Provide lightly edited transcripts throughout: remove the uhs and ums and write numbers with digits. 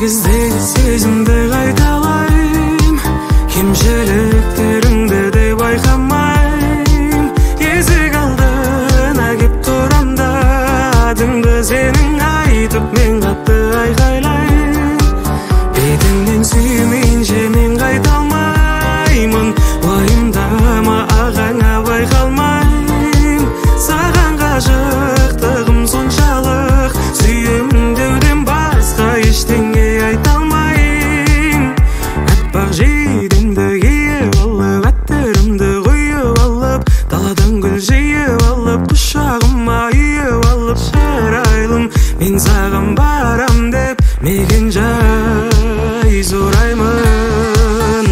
сегіздегі сезімді қайталайым, кемшіліктеріңді де байқамайым. Есік алдына кеп тұрам да, атыңды сенің айтып мен қатты айқайлайым. Бетіңнен сүймейінше мен қайта алмаймын, уайымдама ағаңа байқалмайым. Саған ғашықтығым соншалық, сүйемін деуден басқа ештеңе айта алмайым. Аппақ жейдемді киіп алып, әттерімді құйып алып, даладан гүл жиып алып, құшағыма үйіп алып, шырайлым мен саған барам деп мекен жай сұраймын.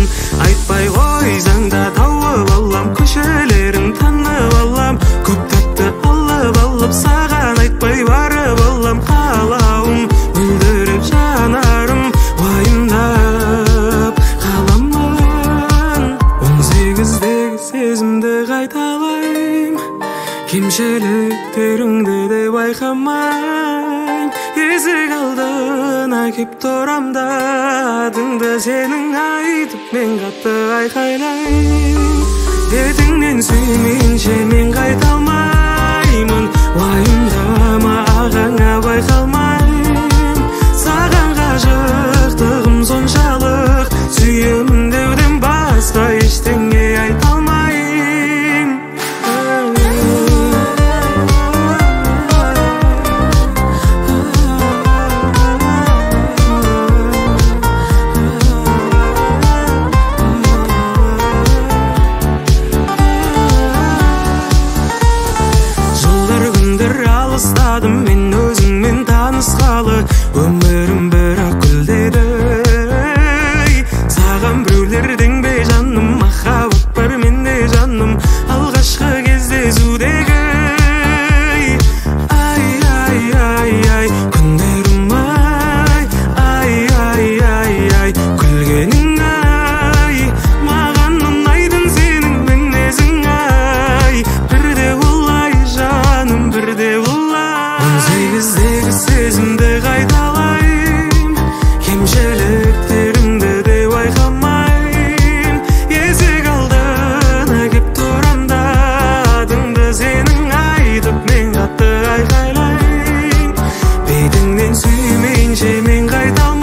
Айтпай қойсаң да тауып алам, көшелерін танып алам, көп тәтті алып алып, саған айтпай барып алам. Қалауым мөлдіреп жанарым, уайымдап қаламын. 18-дегі сезімді қайталайым, кемшіліктеріңді де байқамайым. Есік алдына кеп тұрам да, атыңды сенің айтып мен қатты айқайлайым. Бетіңнен сүймейінше мен қайта алмаймын, уайымдама ағаңа байқалмайым. Саған ғашықтығым соншалық, сүйемін деуден басқа ештеңе айта алмайым. Алыстадым мен өзіңмен танысқалы, өмірім бірақ гүлдеді. Саған біреулердің бе жаным, махаббат бар менде жаным, алғашқы кездесудегі. Ай, ай, ай, ай, күндерім ай, ай, ай, ай, ай, күлгенің ай, маған ұнайтын сенің мінезің ай. Бірде олай жаным, бірде олай. 18-дегі сезімді қайталайым, кемшіліктеріңді де байқамайым. Есік алдына кеп тұрам да, атыңды сенің айтып мен қатты айқайлайым. Бетіңнен сүймейінше мен қайта алмайым.